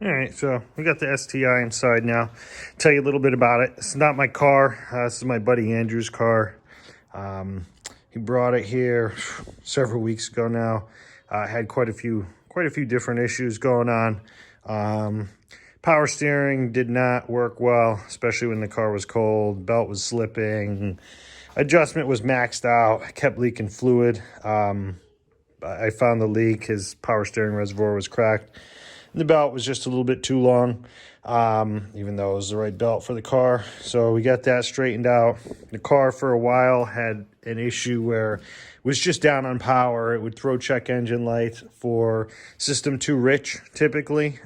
All right, so we got the STI inside now. Tell you a little bit about it. It's not my car. This is my buddy Andrew's car. He brought it here several weeks ago now. Had quite a few different issues going on. Power steering did not work well, especially when the car was cold. Belt was slipping. Adjustment was maxed out. Kept leaking fluid. I found the leak. His power steering reservoir was cracked. The belt was just a little bit too long, even though it was the right belt for the car. So we got that straightened out. The car for a while had an issue where it was just down on power. It would throw check engine light for system too rich, typically.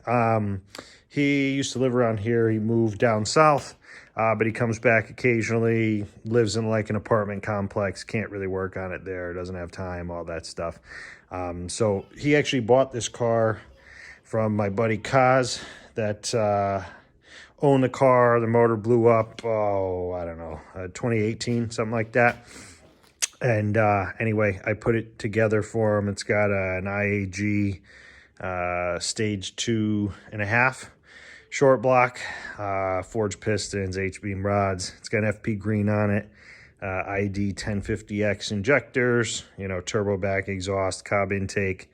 He used to live around here. He moved down south, but he comes back occasionally, lives in like an apartment complex, can't really work on it there, doesn't have time, all that stuff. So he actually bought this car from my buddy Kaz that owned the car. The motor blew up, I don't know, 2018, something like that. And anyway, I put it together for him. It's got an IAG stage 2.5 short block, forged pistons, H-beam rods. It's got an FP green on it, ID 1050X injectors, turbo back exhaust, cob intake,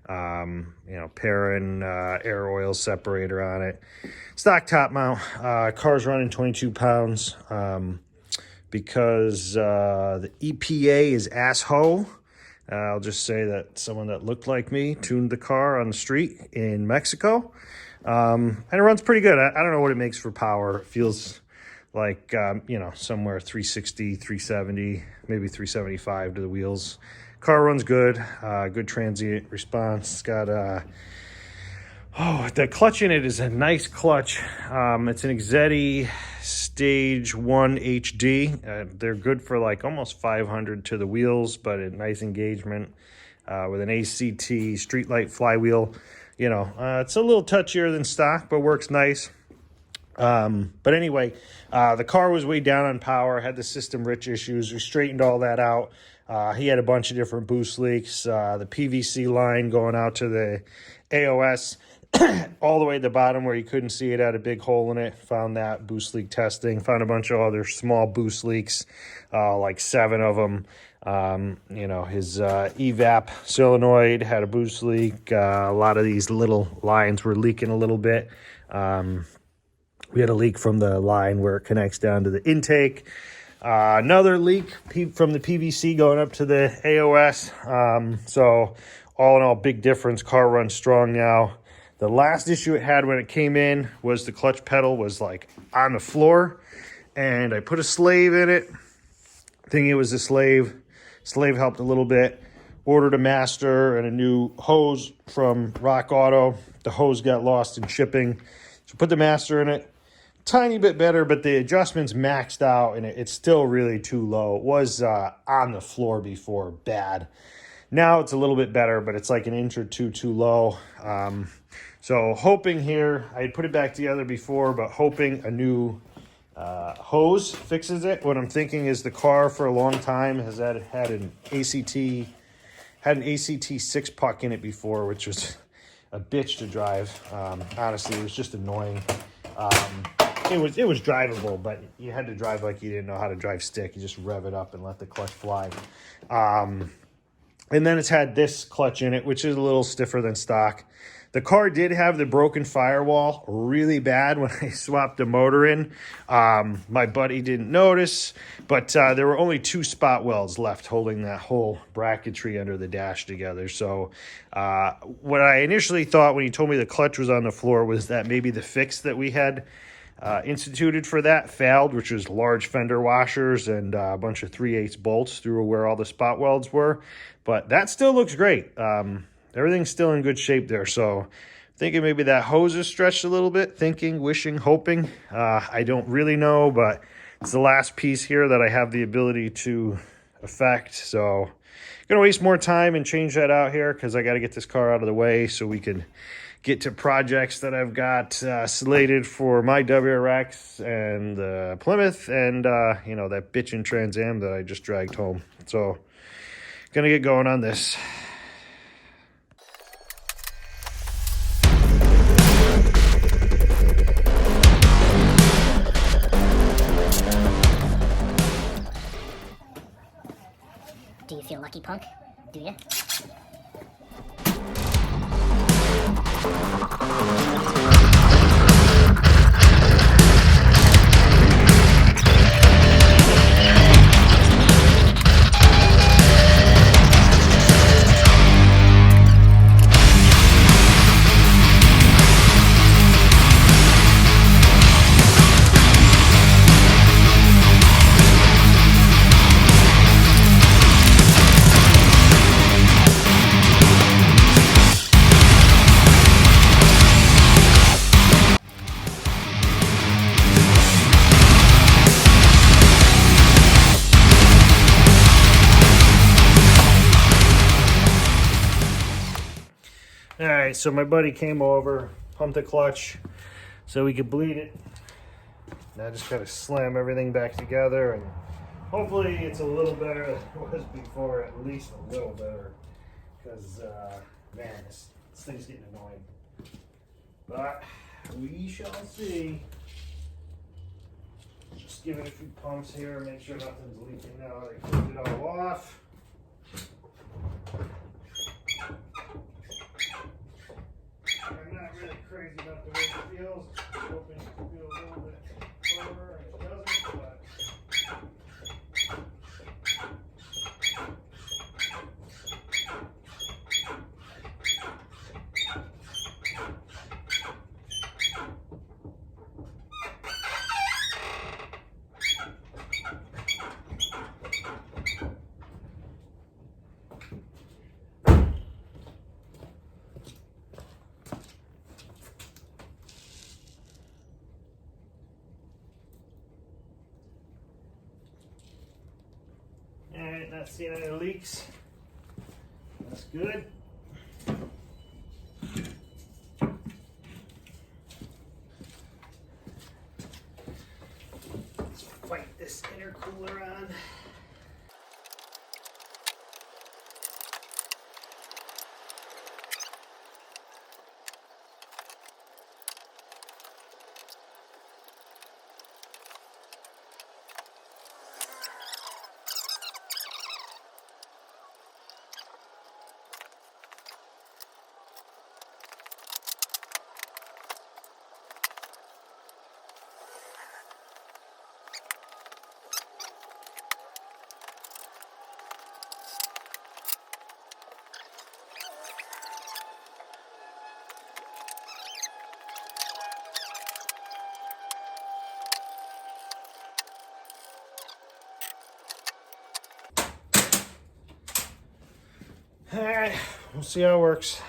Perrin air oil separator on it. Stock top mount. Car's running 22 pounds because the EPA is asshole. I'll just say that someone that looked like me tuned the car on the street in Mexico. And it runs pretty good. I don't know what it makes for power. It feels like, somewhere 360, 370, maybe 375 to the wheels. Car runs good, good transient response. It's got the clutch in it is a nice clutch. It's an Exetti Stage 1 HD. They're good for like almost 500 to the wheels, but a nice engagement with an ACT streetlight flywheel. It's a little touchier than stock, but works nice. But anyway, the car was way down on power, had the system rich issues. We straightened all that out. He had a bunch of different boost leaks, the PVC line going out to the AOS all the way to the bottom where you couldn't see it, had a big hole in it. Found that boost leak testing, found a bunch of other small boost leaks, like 7 of them. His evap solenoid had a boost leak. A lot of these little lines were leaking a little bit. We had a leak from the line where it connects down to the intake. Another leak from the PVC going up to the AOS. So all in all, big difference. Car runs strong now. The last issue it had when it came in was the clutch pedal was like on the floor, and I put a slave in it, thinking it was a slave. Slave helped a little bit. Ordered a master and a new hose from Rock Auto. The hose got lost in shipping, so put the master in it. Tiny bit better, but the adjustments maxed out, and it's still really too low. It was on the floor before, bad. Now it's a little bit better, but it's like an inch or two too low. So hoping here, I had put it back together before, but hoping a new hose fixes it. What I'm thinking is the car for a long time has had an ACT 6 puck in it before, which was a bitch to drive. Honestly, it was just annoying. It was drivable, but you had to drive like you didn't know how to drive stick. You just rev it up and let the clutch fly. And then it's had this clutch in it, which is a little stiffer than stock. The car did have the broken firewall really bad when I swapped the motor in. My buddy didn't notice, but there were only 2 spot welds left holding that whole bracketry under the dash together. So what I initially thought when he told me the clutch was on the floor was that maybe the fix that we had instituted for that failed, which was large fender washers and a bunch of 3/8 bolts through where all the spot welds were. But that still looks great. Everything's still in good shape there. So thinking maybe that hose is stretched a little bit, thinking, wishing, hoping. I don't really know, but it's the last piece here that I have the ability to affect. So gonna waste more time and change that out here because I got to get this car out of the way so we can get to projects that I've got slated for my WRX and Plymouth and, that bitchin' Trans Am that I just dragged home. So gonna get going on this. punk, do ya? All right, so my buddy came over, pumped the clutch so we could bleed it. Now I just gotta slam everything back together, and hopefully it's a little better than it was before, at least a little better, because man, this thing's getting annoying. But we shall see. Just give it a few pumps here, make sure nothing's leaking now. I cleaned it all off. I'm not really crazy about the way it feels. I'm hoping it feels a little bit firmer, and it doesn't, but alright, not seeing any leaks. That's good. Let's fight this intercooler on. Alright, we'll see how it works.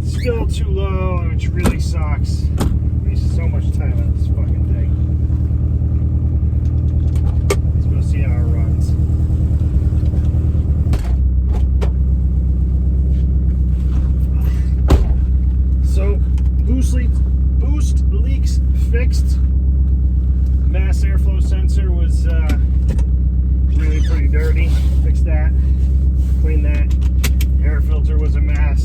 Still too low, which really sucks. Wasted so much time on this fucking thing. Let's go see how it runs. So, boost leaks fixed. Mass airflow sensor was really pretty dirty. Fixed that. Cleaned that. Air filter was a mess.